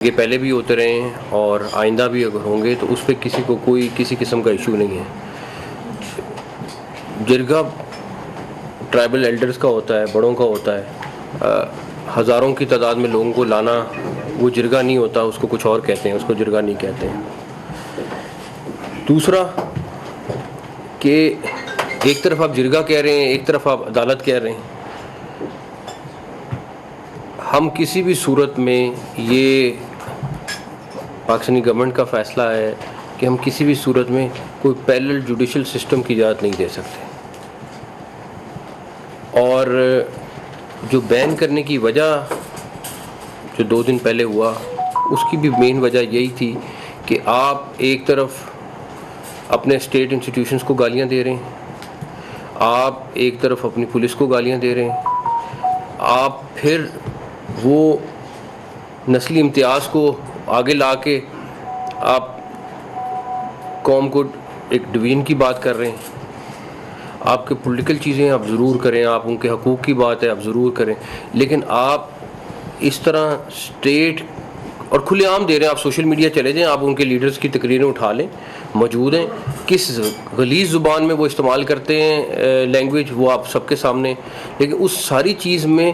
یہ پہلے بھی ہوتے رہے ہیں اور آئندہ بھی اگر ہوں گے تو اس پہ کسی کو کوئی کسی قسم کا ایشو نہیں ہے. جرگہ ٹرائبل ایلڈرز کا ہوتا ہے, بڑوں کا ہوتا ہے. ہزاروں کی تعداد میں لوگوں کو لانا وہ جرگہ نہیں ہوتا, اس کو کچھ اور کہتے ہیں, اس کو جرگہ نہیں کہتے ہیں. دوسرا کہ ایک طرف آپ جرگہ کہہ رہے ہیں, ایک طرف آپ عدالت کہہ رہے ہیں. ہم کسی بھی صورت میں, یہ پاکستانی گورنمنٹ کا فیصلہ ہے کہ ہم کسی بھی صورت میں کوئی پیرلل جوڈیشل سسٹم کی اجازت نہیں دے سکتے. اور جو بین کرنے کی وجہ جو 2 دن پہلے ہوا, اس کی بھی مین وجہ یہی تھی کہ آپ ایک طرف اپنے اسٹیٹ انسٹیٹیوشنز کو گالیاں دے رہے ہیں, آپ ایک طرف اپنی پولیس کو گالیاں دے رہے ہیں, آپ پھر وہ نسلی امتیاز کو آگے لا کے آپ قوم کو ایک ڈویژن کی بات کر رہے ہیں. آپ کے پولیٹیکل چیزیں آپ ضرور کریں, آپ ان کے حقوق کی بات ہے آپ ضرور کریں, لیکن آپ اس طرح اسٹیٹ اور کھلے عام دے رہے ہیں. آپ سوشل میڈیا چلے جائیں, آپ ان کے لیڈرز کی تقریریں اٹھا لیں, موجود ہیں, کس غلیظ زبان میں وہ استعمال کرتے ہیں لینگویج, وہ آپ سب کے سامنے. لیکن اس ساری چیز میں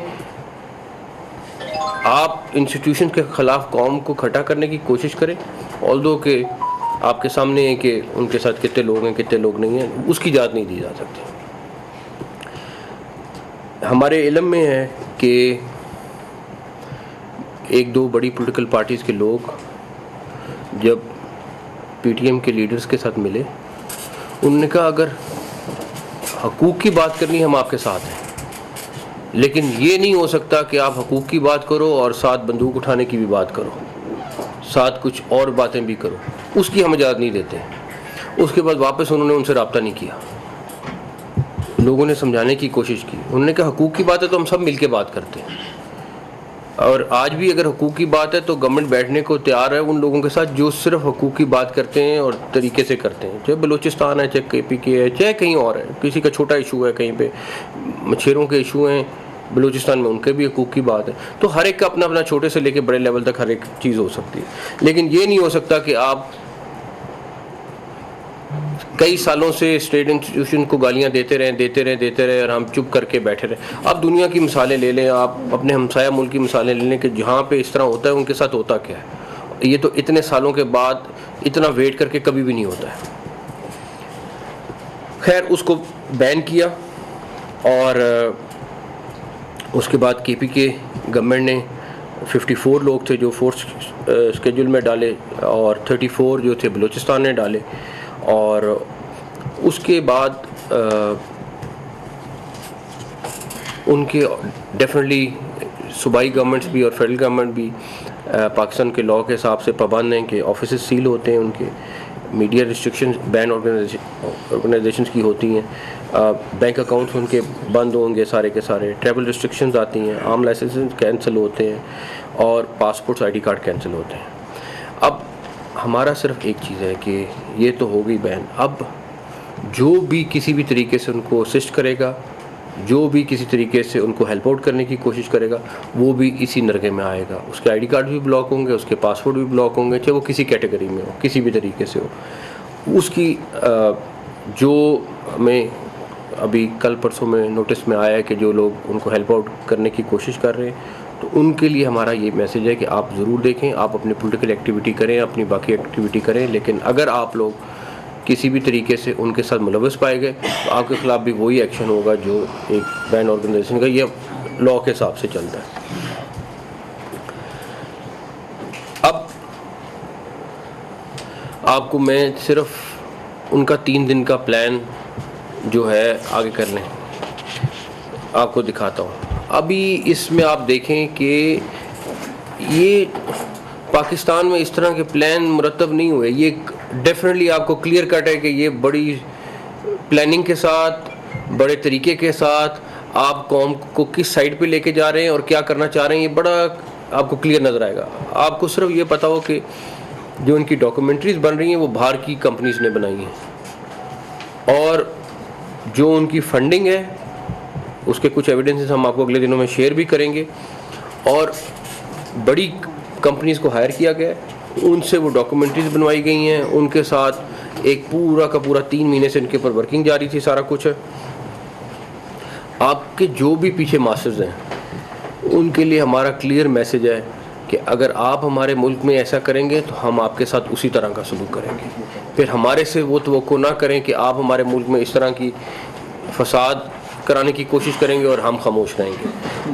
آپ انسٹیٹیوشن کے خلاف قوم کو کھٹا کرنے کی کوشش کریں, آلدو کہ آپ کے سامنے ہے کہ ان کے ساتھ کتنے لوگ ہیں کتنے لوگ نہیں ہیں, اس کی اجازت نہیں دی جا سکتی. ہمارے علم میں ہے کہ 1-2 بڑی پولیٹیکل پارٹیز کے لوگ جب پی ٹی ایم کے لیڈرز کے ساتھ ملے, انہوں نے کہا اگر حقوق کی بات کرنی ہم آپ کے ساتھ ہیں, لیکن یہ نہیں ہو سکتا کہ آپ حقوق کی بات کرو اور ساتھ بندوق اٹھانے کی بھی بات کرو, ساتھ کچھ اور باتیں بھی کرو. اس کی ہم اجازت نہیں دیتے. اس کے بعد واپس انہوں نے ان سے رابطہ نہیں کیا. لوگوں نے سمجھانے کی کوشش کی, انہوں نے کہا حقوق کی بات ہے تو ہم سب مل کے بات کرتے ہیں, اور آج بھی اگر حقوق کی بات ہے تو گورنمنٹ بیٹھنے کو تیار ہے ان لوگوں کے ساتھ جو صرف حقوق کی بات کرتے ہیں اور طریقے سے کرتے ہیں. چاہے بلوچستان ہے, چاہے کے پی کے ہے, چاہے کہیں اور ہے, کسی کا چھوٹا ایشو ہے, کہیں پہ مچھیروں کے ایشو ہیں بلوچستان میں, ان کے بھی حقوق کی بات ہے. تو ہر ایک کا اپنا اپنا, چھوٹے سے لے کے بڑے لیول تک ہر ایک چیز ہو سکتی ہے. لیکن یہ نہیں ہو سکتا کہ آپ کئی سالوں سے اسٹیٹ انسٹیٹیوشن کو گالیاں دیتے رہیں اور ہم چپ کر کے بیٹھے رہیں. آپ دنیا کی مثالیں لے لیں, آپ اپنے ہمسایہ ملک کی مثالیں لے لیں کہ جہاں پہ اس طرح ہوتا ہے ان کے ساتھ ہوتا کیا ہے. یہ تو اتنے سالوں کے بعد اتنا ویٹ کر کے کبھی بھی نہیں ہوتا ہے. خیر, اس کو بین کیا, اور اس کے بعد کے پی کے گورنمنٹ نے 54 لوگ تھے جو فورس اسکیجول میں ڈالے, اور 34 جو تھے بلوچستان نے ڈالے. اور اس کے بعد ان کے ڈیفینیٹلی صوبائی گورنمنٹس بھی اور فیڈرل گورنمنٹ بھی پاکستان کے لاء کے حساب سے پابند ہیں کہ آفیسز سیل ہوتے ہیں, ان کے میڈیا ریسٹرکشنز بین آرگنائزیشنز کی ہوتی ہیں, بینک اکاؤنٹس ان کے بند ہوں گے سارے کے سارے, ٹریول ریسٹرکشنز آتی ہیں, عام لائسنسز کینسل ہوتے ہیں, اور passports I D card cancel ہوتے ہیں. اب ہمارا صرف ایک چیز ہے کہ یہ تو ہو گئی بین, اب جو بھی کسی بھی طریقے سے ان کو اسسٹ کرے گا, جو بھی کسی طریقے سے ان کو ہیلپ آؤٹ کرنے کی کوشش کرے گا, وہ بھی اسی نرغے میں آئے گا. اس کے آئی ڈی کارڈ بھی بلاک ہوں گے, اس کے پاسپورٹ بھی بلاک ہوں گے, چاہے وہ کسی کیٹیگری میں ہو, کسی بھی طریقے سے ہو. اس کی جو ہمیں ابھی کل پرسوں میں نوٹس میں آیا ہے کہ جو لوگ ان کو ہیلپ آؤٹ کرنے کی کوشش کر رہے ہیں, تو ان کے لیے ہمارا یہ میسیج ہے کہ آپ ضرور دیکھیں, آپ اپنی پولیٹیکل ایکٹیویٹی کریں, اپنی باقی ایکٹیویٹی کریں, لیکن اگر آپ لوگ کسی بھی طریقے سے ان کے ساتھ ملوث پائے گئے تو آپ کے خلاف بھی وہی ایکشن ہوگا جو ایک بین آرگنائزیشن کا یہ لاء کے حساب سے چلتا ہے. اب آپ کو میں صرف ان کا 3 دن کا پلان جو ہے آگے کر لیں آپ کو دکھاتا ہوں. ابھی اس میں آپ دیکھیں کہ یہ پاکستان میں اس طرح کے پلان مرتب نہیں ہوئے. یہ ڈیفینیٹلی آپ کو کلیئر کٹ ہے کہ یہ بڑی پلاننگ کے ساتھ, بڑے طریقے کے ساتھ آپ قوم کو کس سائڈ پہ لے کے جا رہے ہیں اور کیا کرنا چاہ رہے ہیں, یہ بڑا آپ کو کلیئر نظر آئے گا. آپ کو صرف یہ پتا ہو کہ جو ان کی ڈاکومنٹریز بن رہی ہیں وہ باہر کی کمپنیز نے بنائی ہیں, اور جو ان کی فنڈنگ ہے اس کے کچھ ایویڈنسز ہم آپ کو اگلے دنوں میں شیئر بھی کریں گے. اور بڑی کمپنیز کو ہائر کیا گیا ہے, ان سے وہ ڈاکومنٹریز بنوائی گئی ہیں, ان کے ساتھ ایک پورا کا پورا 3 مہینے سے ان کے اوپر ورکنگ جاری تھی, سارا کچھ ہے. آپ کے جو بھی پیچھے ماسٹرز ہیں ان کے لیے ہمارا کلیئر میسج ہے کہ اگر آپ ہمارے ملک میں ایسا کریں گے تو ہم آپ کے ساتھ اسی طرح کا سلوک کریں گے. پھر ہمارے سے وہ توقع نہ کریں کہ آپ ہمارے ملک میں اس طرح کی فساد کرانے کی کوشش کریں گے اور ہم خاموش رہیں گے.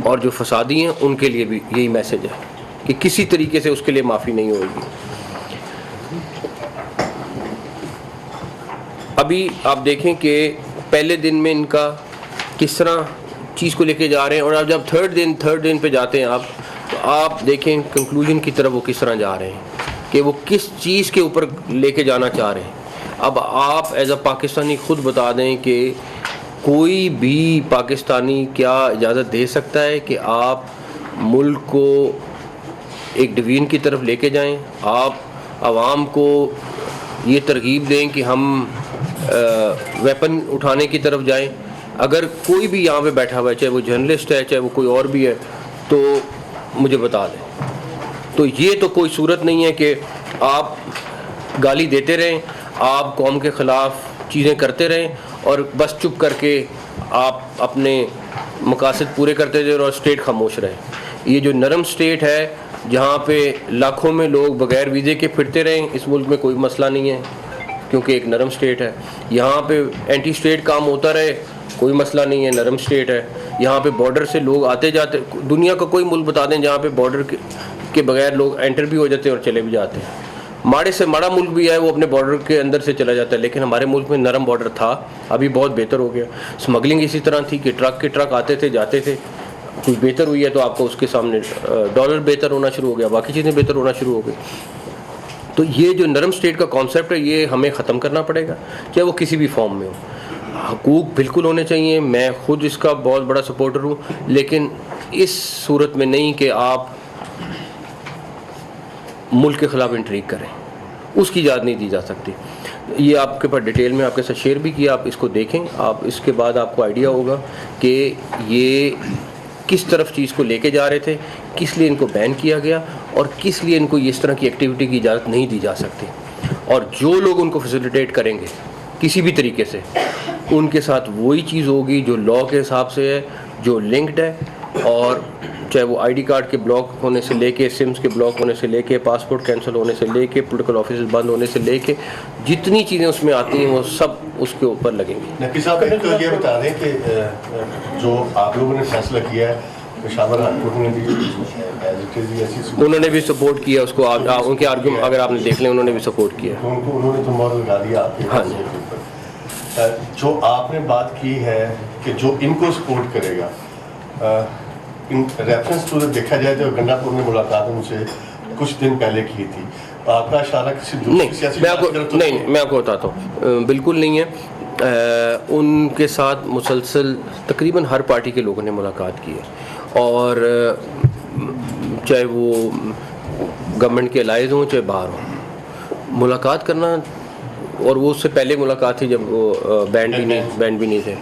اور جو فسادی ہیں ان کے لیے بھی یہی میسج ہے کہ کسی طریقے سے اس کے لیے معافی نہیں ہوگی. ابھی آپ دیکھیں کہ پہلے دن میں ان کا کس طرح چیز کو لے کے جا رہے ہیں, اور اب جب تھرڈ دن پہ جاتے ہیں آپ, تو آپ دیکھیں کنکلوژن کی طرف وہ کس طرح جا رہے ہیں کہ وہ کس چیز کے اوپر لے کے جانا چاہ رہے ہیں. اب آپ ایز اے پاکستانی خود بتا دیں کہ کوئی بھی پاکستانی کیا اجازت دے سکتا ہے کہ آپ ملک کو ایک ڈویژن کی طرف لے کے جائیں, آپ عوام کو یہ ترغیب دیں کہ ہم ویپن اٹھانے کی طرف جائیں. اگر کوئی بھی یہاں پہ بیٹھا ہوا ہے, چاہے وہ جرنلسٹ ہے, چاہے وہ کوئی اور بھی ہے, تو مجھے بتا دیں. تو یہ تو کوئی صورت نہیں ہے کہ آپ گالی دیتے رہیں, آپ قوم کے خلاف چیزیں کرتے رہیں اور بس چپ کر کے آپ اپنے مقاصد پورے کرتے رہیں اور اسٹیٹ خاموش رہے. یہ جو نرم اسٹیٹ ہے جہاں پہ لاکھوں میں لوگ بغیر ویزے کے پھرتے رہیں, اس ملک میں کوئی مسئلہ نہیں ہے کیونکہ ایک نرم اسٹیٹ ہے. یہاں پہ اینٹی اسٹیٹ کام ہوتا رہے, کوئی مسئلہ نہیں ہے, نرم اسٹیٹ ہے. یہاں پہ بارڈر سے لوگ آتے جاتے, دنیا کا کوئی ملک بتا دیں جہاں پہ بارڈر کے بغیر لوگ انٹر بھی ہو جاتے ہیں اور چلے بھی جاتے ہیں. ماڑے سے ماڑا ملک بھی ہے وہ اپنے بارڈر کے اندر سے چلا جاتا ہے, لیکن ہمارے ملک میں نرم بارڈر تھا, ابھی بہت بہتر ہو گیا. اسمگلنگ اسی طرح تھی کہ ٹرک کے ٹرک آتے تھے جاتے تھے, کچھ بہتر ہوئی ہے تو آپ کو اس کے سامنے ڈالر بہتر ہونا شروع ہو گیا, باقی چیزیں بہتر ہونا شروع ہو گئی. تو یہ جو نرم اسٹیٹ کا کانسیپٹ ہے یہ ہمیں ختم کرنا پڑے گا, چاہے وہ کسی بھی فارم میں ہو. حقوق بالکل ہونے چاہیے, میں خود اس کا بہت بڑا سپورٹر ہوں, لیکن اس صورت میں نہیں کہ آپ ملک کے خلاف انٹریگ کریں, اس کی اجازت نہیں دی جا سکتی. یہ آپ کے پاس ڈیٹیل میں آپ کے ساتھ شیئر بھی کیا, آپ اس کو دیکھیں, آپ اس کے بعد آپ کو آئیڈیا ہوگا کہ یہ کس طرف چیز کو لے کے جا رہے تھے, کس لیے ان کو بین کیا گیا اور کس لیے ان کو اس طرح کی ایکٹیویٹی کی اجازت نہیں دی جا سکتی. اور جو لوگ ان کو فیسیلیٹیٹ کریں گے کسی بھی طریقے سے, ان کے ساتھ وہی چیز ہوگی جو لاء کے حساب سے ہے, جو لنکڈ ہے. اور چاہے وہ آئی ڈی کارڈ کے بلاک ہونے سے لے کے, سمز کے بلاک ہونے سے لے کے, پاسپورٹ کینسل ہونے سے لے کے, پولیٹیکل آفیسز بند ہونے سے لے کے, جتنی چیزیں اس میں آتی ہیں وہ سب اس کے اوپر لگیں گی. نقی صاحب ایک تو یہ بتا دیں کہ جو آپ لوگوں نے فیصلہ کیا ہے پشاور ہائی کورٹ نے بھی انہوں نے بھی سپورٹ کیا اس کو, ان کے آرگومنٹ اگر آپ نے دیکھ لیں انہوں نے بھی سپورٹ کیا, انہوں نے تو مہر لگا دیا آپ کے. ہاں جی. جو آپ نے بات کی ہے کہ جو ان کو سپورٹ کرے گا, ان ریفرنس تو دیکھا جائے تو گنڈا پور میں ملاقات مجھ سے کچھ دن پہلے کی تھی, آپ کا اشارہ کسی دوسری سیاسی نہیں, میں آپ کو بتاتا ہوں, بالکل نہیں ہے. ان کے ساتھ مسلسل تقریباً ہر پارٹی کے لوگوں نے ملاقات کی ہے, اور چاہے وہ گورنمنٹ کے الائز ہوں چاہے باہر ہوں, ملاقات کرنا. اور وہ اس سے پہلے ملاقات تھی جب وہ بینڈ بھی نہیں تھے.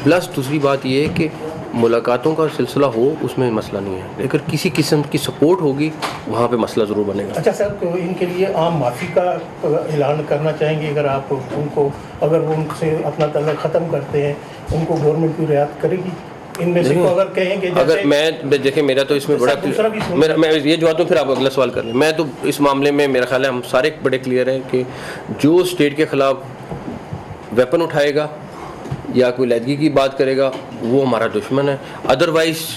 پلس دوسری بات یہ ہے کہ ملاقاتوں کا سلسلہ ہو اس میں مسئلہ نہیں ہے, لیکن کسی قسم کی سپورٹ ہوگی وہاں پہ مسئلہ ضرور بنے گا. اچھا سر, تو ان کے لیے عام معافی کا اعلان کرنا چاہیں گے اگر آپ ان کو, اگر وہ ان سے اپنا تعلق ختم کرتے ہیں, ان کو گورنمنٹ کی رعایت کرے گی ان میں سے کو اگر کہیں گے؟ اگر میں دیکھیں میرا تو اس میں بڑا میں یہ جواب دوں پھر آپ اگلا سوال کر لیں. میں تو اس معاملے میں میرا خیال ہے ہم سارے بڑے کلیئر ہیں کہ جو اسٹیٹ کے خلاف ویپن اٹھائے گا یا کوئی علیحدگی کی بات کرے گا وہ ہمارا دشمن ہے. ادروائز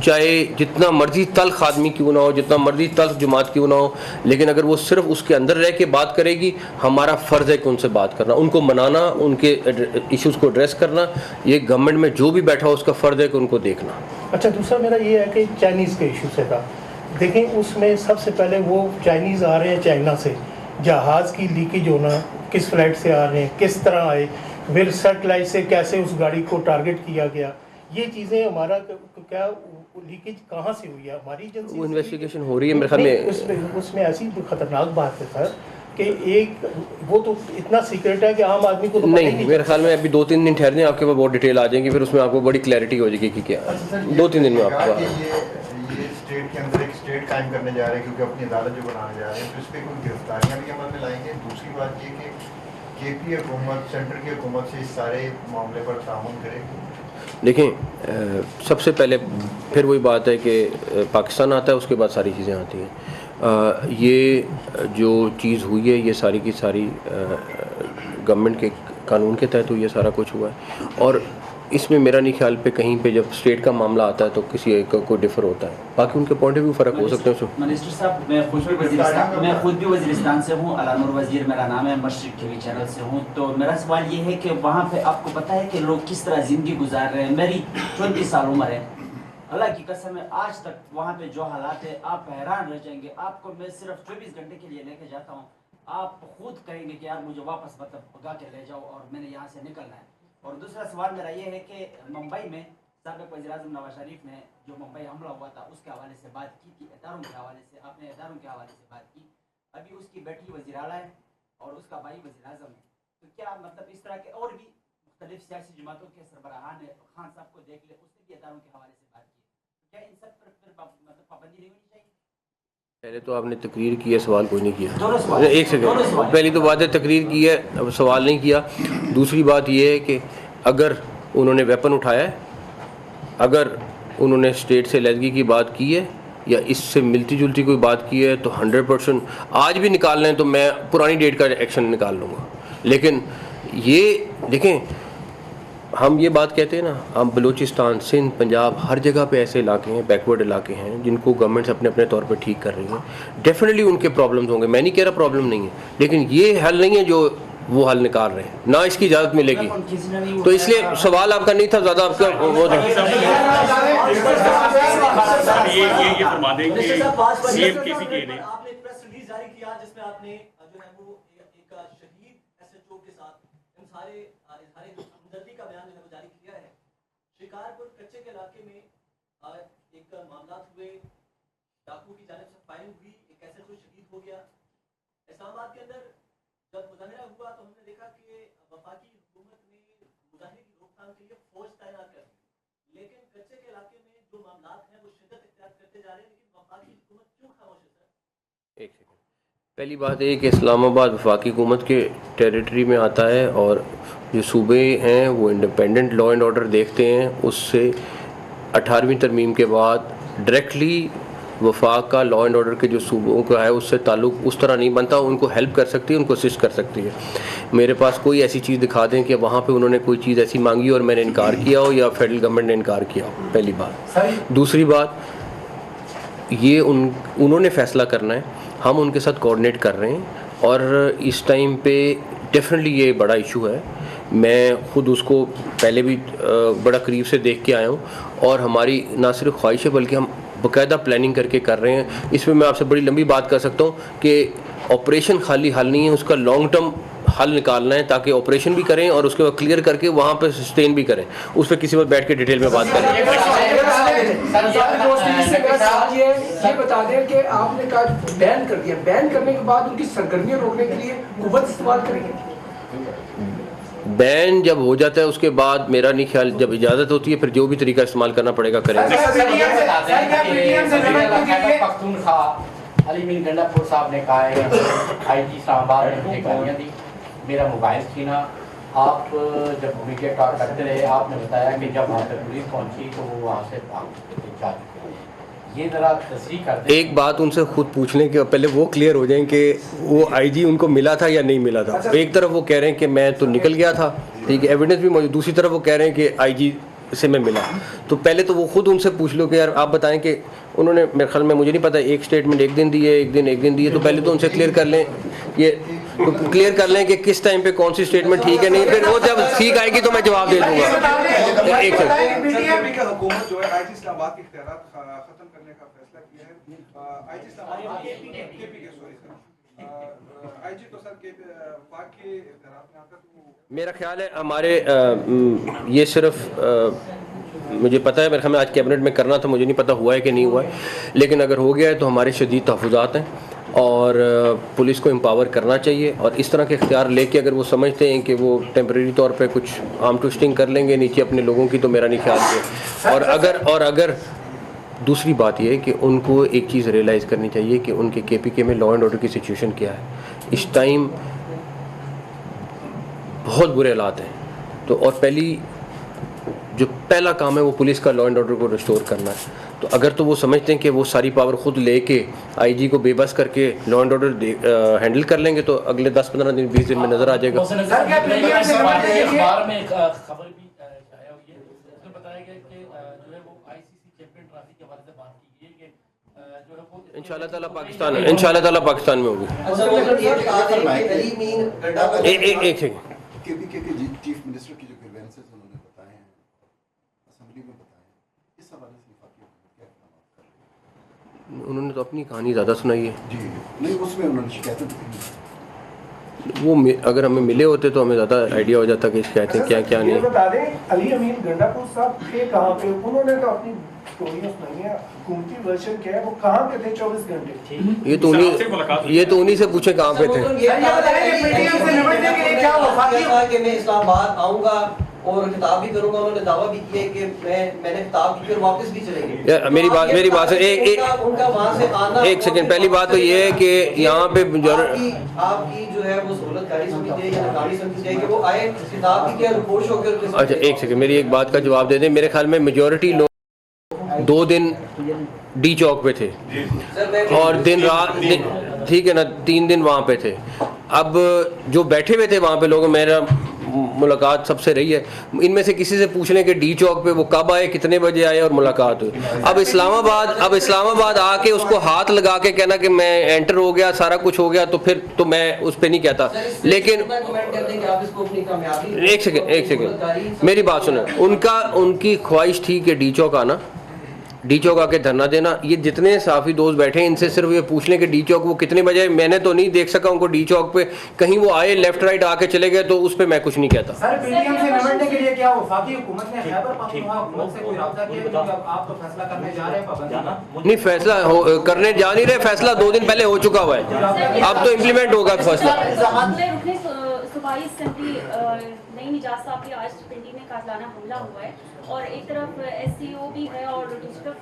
چاہے جتنا مرضی تلخ آدمی کیوں نہ ہو, جتنا مرضی تلخ جماعت کیوں نہ ہو, لیکن اگر وہ صرف اس کے اندر رہ کے بات کرے گی, ہمارا فرض ہے کہ ان سے بات کرنا, ان کو منانا, ان کے ایشوز کو ایڈریس کرنا. یہ گورنمنٹ میں جو بھی بیٹھا ہو اس کا فرض ہے کہ ان کو دیکھنا. اچھا, دوسرا میرا یہ ہے کہ چائنیز کے ایشو سے تھا. دیکھیں اس میں سب سے پہلے وہ چائنیز آ رہے ہیں چائنا سے, جہاز کی لیکیج ہونا, کس فلائٹ سے آ رہے ہیں, کس طرح آئے, پھر سیٹلائٹ سے کیسے اس گاڑی کو ٹارگٹ کیا گیا, یہ چیزیں ہمارا کیا لیکیج کہاں سے ہوئی ہے, ہماری ایجنسی, وہ انویسٹیگیشن ہو رہی ہے میرے خیال میں. اس میں ایسی خطرناک بات ہے سر کہ ایک وہ تو اتنا سیکرٹ ہے کہ عام آدمی کو نہیں, میرے خیال میں ابھی 2-3 دن ٹھہر جائیں, آپ کے پاس بہت ڈیٹیل آ جائیں گی, پھر اس میں آپ کو بڑی کلیئرٹی ہو جائے گی کہ کیا 2-3 دن میں آپ کو. یہ اسٹیٹ کے اندر ایک اسٹیٹ اسٹیٹ قائم کرنے جا رہے ہیں کیونکہ اپنی عدالت جو بنانے جا رہے ہیں تو اس پہ کوئی گرفتاریاں بھی عمل میں لائیں گے. دوسری بات یہ کہ KP حکومت سینٹر کی حکومت سے اس سارے معاملے پر تعاون کرے. دیکھیں سب سے پہلے پھر وہی بات ہے کہ پاکستان آتا ہے اس کے بعد ساری چیزیں آتی ہیں. یہ جو چیز ہوئی ہے یہ ساری کی ساری گورنمنٹ کے قانون کے تحت ہوئی ہے, سارا کچھ ہوا ہے. اور اس میں میرا نہیں خیال پہ کہیں پہ جب اسٹیٹ کا معاملہ آتا ہے تو کسی ایک کا کوئی ڈفر ہوتا ہے, باقی ان کے پوائنٹ آف ویو فرق ہو سکتے ہیں. منسٹر صاحب میں خود بھی وزیرستان سے ہوں, علانور وزیر میرا نام ہے, مشرق ٹی وی چینل سے ہوں. تو میرا سوال یہ ہے کہ وہاں پہ آپ کو پتہ ہے کہ لوگ کس طرح زندگی گزار رہے ہیں. میری 24 سال عمر ہے, اللہ کی قسم ہے آج تک وہاں پہ جو حالات ہے آپ حیران رہ جائیں گے. آپ کو میں صرف 24 گھنٹے کے لیے لے کے جاتا ہوں, آپ خود کہیں گے کہ یار مجھے واپس مطلب بھگا کے لے جاؤ اور میں نے یہاں سے نکلنا ہے. اور دوسرا سوال میرا یہ ہے کہ ممبئی میں سابق وزیر اعظم نواز شریف نے جو ممبئی حملہ ہوا تھا اس کے حوالے سے بات کی تھی, اداروں کے حوالے سے, اپنے اداروں کے حوالے سے بات کی. ابھی اس کی بیٹی وزیر اعلیٰ ہے اور اس کا بھائی وزیر اعظم ہے. تو کیا مطلب اس طرح کے اور بھی مختلف سیاسی جماعتوں کے سربراہان نے خان صاحب کو دیکھ لے, اس نے بھی اداروں کے حوالے سے بات کی, کیا ان سب پر مطلب پابندی نہیں ہونی چاہیے؟ پہلے تو آپ نے تقریر کی ہے, سوال کوئی نہیں کیا. ایک سیکنڈ, پہلی تو بات ہے تقریر کی ہے, سوال نہیں کیا. دوسری بات یہ ہے کہ اگر انہوں نے ویپن اٹھایا ہے, اگر انہوں نے اسٹیٹ سے علیحدگی کی بات کی ہے یا اس سے ملتی جلتی کوئی بات کی ہے تو 100% آج بھی نکال لیں تو میں پرانی ڈیٹ کا ایکشن نکال لوں گا. لیکن یہ دیکھیں, ہم یہ بات کہتے ہیں نا, ہم بلوچستان, سندھ, پنجاب, ہر جگہ پہ ایسے علاقے ہیں, بیکورڈ علاقے ہیں جن کو گورنمنٹس اپنے اپنے طور پہ ٹھیک کر رہی ہیں. ڈیفینیٹلی ان کے پرابلمز ہوں گے, میں نہیں کہہ رہا پرابلم نہیں ہے, لیکن یہ حل نہیں ہے جو وہ حل نکال رہے ہیں, نہ اس کی اجازت ملے گی. تو اس لیے سوال آپ کا نہیں تھا زیادہ, آپ کا وہ تھا. یہ فرما دیں کہ سی ایم کے پی کے نے آپ نے ایک پریس ریلیز جاری کیا جس میں آپ نے جو ہے وہ ایک شہید SHO کے ساتھ ان سارے ہمدردی کا بیان جو ہے وہ جاری کیا ہے. شکارپور کچے کے علاقے میں ایک معاملات ہوئے, ڈاکو کی جانب سے فائرنگ ہوئی, ایک SHO شہید ہو گیا. اسلام آباد کے اندر جب مظاہرہ ہوا تو ہم نے دیکھا کہ وفاقی حکومت نے مظاہرے کی روک تھام کے لیے فوج تعینات کر دی, لیکن کچے کے علاقے میں جو معاملات ہیں وہ شدت اختیار کرتے جا رہے ہیں, لیکن وفاقی حکومت کیوں خاموش ہے سر؟ ایک سیکنڈ, پہلی بات یہ کہ اسلام آباد وفاقی حکومت کے ٹیریٹری میں آتا ہے اور جو صوبے ہیں وہ انڈیپینڈنٹ لا اینڈ آرڈر دیکھتے ہیں. اس سے 18ویں ترمیم کے بعد ڈائریکٹلی وفاق کا لا اینڈ آرڈر کے جو صوبوں کا ہے اس سے تعلق اس طرح نہیں بنتا. ان کو ہیلپ کر سکتی ہے, ان کو اسسٹ کر سکتی ہے. میرے پاس کوئی ایسی چیز دکھا دیں کہ وہاں پہ انہوں نے کوئی چیز ایسی مانگی اور میں نے انکار کیا ہو یا فیڈرل گورنمنٹ نے انکار کیا ہو, پہلی بات. دوسری بات یہ انہوں نے فیصلہ کرنا ہے, ہم ان کے ساتھ کوآرڈینیٹ کر رہے ہیں. اور اس ٹائم پہ ڈیفینیٹلی یہ بڑا ایشو ہے, میں خود اس کو پہلے بھی بڑا قریب سے دیکھ کے آیا ہوں اور ہماری نہ صرف خواہش ہے بلکہ ہم باقاعدہ پلاننگ کر کے کر رہے ہیں. اس میں آپ سے بڑی لمبی بات کر سکتا ہوں کہ آپریشن خالی حل نہیں ہے, اس کا لانگ ٹرم حل نکالنا ہے تاکہ آپریشن بھی کریں اور اس کے بعد کلیئر کر کے وہاں پہ سسٹین بھی کریں. اس پہ کسی وقت بیٹھ کے ڈیٹیل میں بات کریں. یہ بتا دیں کہ آپ نے کہا بین کر دیا, بین کرنے کے بعد ان کی سرگرمیاں روکنے کے لیے قوت استعمال کریں گے. بین جب ہو جاتا ہے اس کے بعد میرا نہیں خیال, جب اجازت ہوتی ہے پھر جو بھی طریقہ استعمال کرنا پڑے گا کریں گے. علی بن گنڈا پور صاحب نے کہا ہے آئی جی اسلام آباد نے مجھے گالیاں دی, میرا موبائل چھینا. آپ جب میڈیا ٹاک کرتے رہے آپ نے بتایا کہ جب وہاں پہ پولیس پہنچی تو وہ وہاں سے بھاگ چکے. یہ ذرا تصریح کر دیں. ایک بات ان سے خود پوچھ لیں کہ پہلے وہ کلیئر ہو جائیں کہ وہ آئی جی ان کو ملا تھا یا نہیں ملا تھا. ایک طرف وہ کہہ رہے ہیں کہ میں تو نکل گیا تھا, ٹھیک ہے, ایویڈنس بھی موجود. دوسری طرف وہ کہہ رہے ہیں کہ آئی جی سے میں ملا. تو پہلے تو وہ خود ان سے پوچھ لو کہ یار آپ بتائیں کہ انہوں نے, میرے خیال میں مجھے نہیں پتا, ایک اسٹیٹمنٹ ایک دن دی ہے, ایک دن دی ہے. تو پہلے تو ان سے کلیئر کر لیں, یہ تو کلیئر کر لیں کہ کس ٹائم پہ کون سی اسٹیٹمنٹ ٹھیک ہے نہیں. پھر وہ جب ٹھیک آئے گی تو میں جواب دے دوں گا. ایک حکومت جو ہے آئی جی اسلام آباد کے اختیارات ختم کرنے کا فیصلہ کیا ہے. آئی جی اسلام آباد آئی جی تو سر پاک کے اختیارات میں آتا ہے. میرا خیال ہے ہمارے یہ صرف مجھے پتہ ہے, میرے خیال میں آج کیبنٹ میں کرنا تھا, مجھے نہیں پتہ ہوا ہے کہ نہیں ہوا ہے, لیکن اگر ہو گیا ہے تو ہمارے شدید تحفظات ہیں اور پولیس کو امپاور کرنا چاہیے. اور اس طرح کے اختیار لے کے اگر وہ سمجھتے ہیں کہ وہ ٹیمپریری طور پہ کچھ آرم ٹوسٹنگ کر لیں گے نیچے اپنے لوگوں کی, تو میرا نہیں خیال ہے. اور اگر دوسری بات یہ ہے کہ ان کو ایک چیز ریئلائز کرنی چاہیے کہ ان کے KPK میں لا اینڈ آرڈر کی سچویشن کیا ہے. اس ٹائم بہت برے حالات ہیں. تو اور جو پہلا کام ہے وہ پولیس کا لا اینڈ آرڈر کو ریسٹور کرنا ہے. تو اگر تو وہ سمجھتے ہیں کہ وہ ساری پاور خود لے کے IG کو بے بس کر کے لا اینڈ آرڈر ہینڈل کر لیں گے تو اگلے 10-15 دن 20 دن میں نظر آ جائے گا. اخبار میں خبر بھی شائع ہوئی ہے, اس میں بتایا گیا کہ جو ہے وہ ICC چیمپئن ٹرافی کے حوالے سے بات کی گئی کہ جو ہے وہ انشاءاللہ تعالیٰ پاکستان میں ہوگی. ایک سیکنڈ. KPK کے چیف منسٹر کی جو گریوینسز انہوں نے بتائے ہیں اسمبلی میں بتائے ہیں, اس حوالے سے وفاقی حکومت کیا اقدامات کر رہی ہے؟ انہوں نے تو اپنی کہانی زیادہ سنائی ہے. جی نہیں, اس میں انہوں نے شکایتیں دی. وہ اگر ہمیں ملے ہوتے تو ہمیں زیادہ آئیڈیا ہو جاتا کہ شکایتیں کیا نہیں. بتا دیں علی امین گنڈاپور صاحب تھے کہاں پہ؟ انہوں نے تو اپنی اسٹوریاں سنائی ہیں. حکومتی ورژن کیا ہے, وہ کہاں پہ تھے 24 گھنٹے؟ یہ تو انہی سے پوچھیں کہاں پہ تھے. کہ میں اسلام آباد آؤں گا اور خطاب بھی کروں گا. انہوں نے دعویٰ بھی کیا کہ میں نے خطاب کی پھر واپس بھی چلیں گے. میری بات سے ان کا وہاں سے آنا. ایک سیکنڈ. پہلی بات تو یہ ہے کہ یہاں پہ آپ کی جو ہے وہ سہولت کاری سمجھی جائے یا ناکاری سمجھی جائے کہ وہ آئے خطاب کی کیا خوش ہو کے. اچھا ایک سیکنڈ, میری ایک بات کا جواب دے دیں. میرے خیال میں میجورٹی لوگ 2 دن ڈی چوک پہ تھے اور دن رات, ٹھیک ہے نا, 3 دن وہاں پہ تھے. اب جو بیٹھے ہوئے تھے وہاں پہ لوگ, میرا ملاقات سب سے رہی ہے, ان میں سے کسی سے پوچھ لیں کہ ڈی چوک پہ وہ کب آئے, کتنے بجے آئے اور ملاقات ہوئی. اب اسلام آباد آ کے اس کو ہاتھ لگا کے کہنا کہ میں انٹر ہو گیا, سارا کچھ ہو گیا, تو پھر تو میں اس پہ نہیں کہتا. لیکن ایک سیکنڈ میری بات سنیں. ان کی خواہش تھی کہ ڈی چوک آنا, ڈی چوک آ کے دھرنا دینا. یہ جتنے صحافی دوست بیٹھے ہیں ان سے صرف یہ پوچھ لیں کہ ڈی چوک وہ کتنے بجے. میں نے تو نہیں دیکھ سکا ان کو ڈی چوک پہ, کہیں وہ آئے لیفٹ رائٹ آ کے چلے گئے تو اس پہ میں کچھ نہیں کہتا. سر PDM سے نمٹنے کے لیے کیا وفاقی حکومت نے خیبر پختونخوا حکومت سے کوئی رابطہ کیا کہ آپ تو فیصلہ کرنے جا رہے ہیں پابندی؟ نہیں, فیصلہ کرنے جا نہیں رہے, فیصلہ 2 دن پہلے ہو چکا ہوا ہے, اب تو امپلیمنٹ ہوگا فیصلہ. صوبائی اسمبلی نئی نجات صاحب کے آج پنڈی میں قاتلانہ حملہ ہوا ہے اور ایک طرف SCO بھی ہے اور دوسری طرف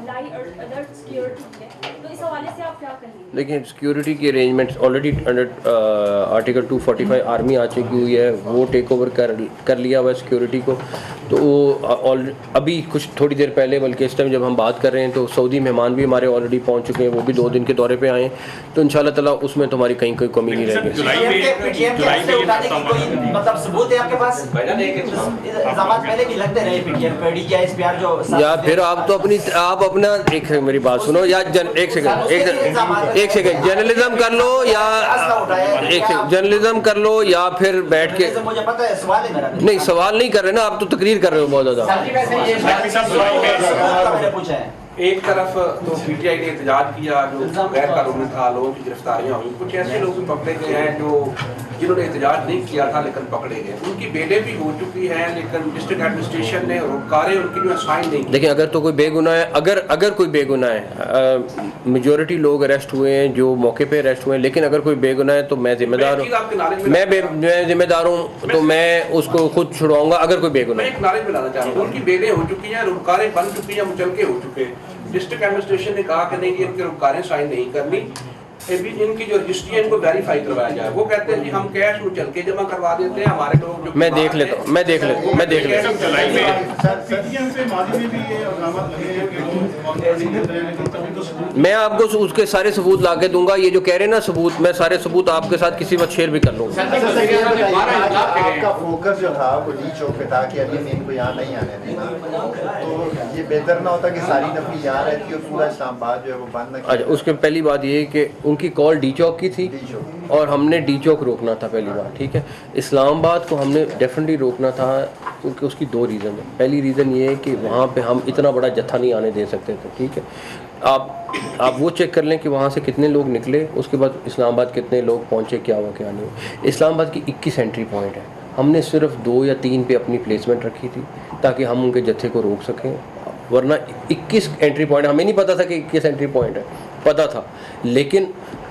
لائی الرٹ سیکیورٹی ہے, تو اس حوالے سے آپ کیا کہیں گے؟ لیکن سیکیورٹی کی arrangements already under article 245 army آ چکی ہوئی ہے, وہ ٹیک اوور کر لیا ہوا ہے سیکیورٹی کو. تو وہ ابھی کچھ تھوڑی دیر پہلے, بلکہ اس ٹائم جب ہم بات کر رہے ہیں تو سعودی مہمان بھی ہمارے آلریڈی پہنچ چکے ہیں, وہ بھی 2 دن کے دورے پہ آئے ہیں. تو انشاءاللہ تعالیٰ اس میں تمہاری کہیں کوئی کمی نہیں رہے گی. مطلب ثبوت ہے آپ کے پاس؟ الزامات پہلے بھی لگتے رہے PDM جو یا پھر آپ تو اپنا ایک میری بات سنو, یا ایک سیکنڈ جرنلزم کر لو, یا جرنلزم کر لو, یا پھر بیٹھ کے. مجھے پتہ ہے سوال ہے میرا. نہیں سوال نہیں کر رہے نا آپ, تو تقریر کر رہے ہو بہت زیادہ. ایک طرف تو PTI نے احتجاج کیا جو غیر قانونی تھا, لوگوں کی گرفتاریاں ہوئی. کچھ ایسے لوگ بھی پکڑے گئے ہیں جنہوں نے احتجاج نہیں کیا تھا لیکن پکڑے گئے. ان کی بیلیں بھی ہو چکی ہیں لیکن ڈسٹرکٹ ایڈمنسٹریشن نے روکارے ان کی جو اسائن نہیں کی. لیکن اگر تو کوئی بے گناہ ہے, اگر کوئی بے گناہ ہے, میجورٹی لوگ اریسٹ ہوئے ہیں جو موقع پہ اریسٹ ہوئے ہیں, لیکن اگر کوئی بے گناہ ہے تو میں ذمہ دار ہوں, میں ذمہ دار ہوں, تو میں اس کو خود چھڑواؤں گا اگر کوئی بے گناہ ہے. میں ایک نعرے پہ لانا چاہتا ہوں, ان کی بیلیں ہو چکی ہیں, روکارے بن چکی ہیں, مچلکے ہو چکے ہیں. ڈسٹرکٹ ایڈمنسٹریشن نے کہا کہ نہیں, ان کے روکاریں سائن نہیں کرنی, ان کی جو رجسٹری ہے ان کو ویریفائی کروایا جائے. وہ کہتے ہیں جی ہم کیش میں چل کے جمع کروا دیتے ہیں, ہمارے لوگ جو میں دیکھ لیتا ہوں. میں آپ کو اس کے سارے ثبوت لا کے دوں گا. یہ جو کہہ رہے ہیں نا ثبوت, میں سارے ثبوت آپ کے ساتھ کسی وقت شیئر بھی کر لوں گا. آپ کا فوکس جو تھا وہ ڈی چوک پہ تھا کہ ابھی ان کو یہاں نہیں آنے دینا, تو یہ بہتر نہ ہوتا کہ ساری نفری یہاں رہتی اور پورا اسلام آباد جو ہے وہ بند نہ کیا. اچھا, اس کے پہلی بات یہ ہے کہ ان کی کال ڈی چوک کی تھی اور ہم نے ڈی چوک روکنا تھا پہلی بات, ٹھیک ہے. اسلام آباد کو ہم نے ڈیفینیٹلی روکنا تھا کیونکہ اس کی 2 ریزن ہیں. پہلی ریزن یہ ہے کہ وہاں پہ ہم اتنا بڑا جتھا نہیں آنے دے سکتے تھے, ٹھیک ہے. آپ وہ چیک کر لیں کہ وہاں سے کتنے لوگ نکلے, اس کے بعد اسلام آباد کتنے لوگ پہنچے, کیا ہوا کیا نہیں ہوا. اسلام آباد کی 21 انٹری پوائنٹ ہے, ہم نے صرف 2 یا 3 پہ اپنی پلیسمنٹ رکھی تھی تاکہ ہم ان کے جتھے کو روک سکیں, ورنہ 21 انٹری پوائنٹ, ہمیں نہیں پتا تھا کہ 21 انٹری پوائنٹ ہے, پتا تھا. لیکن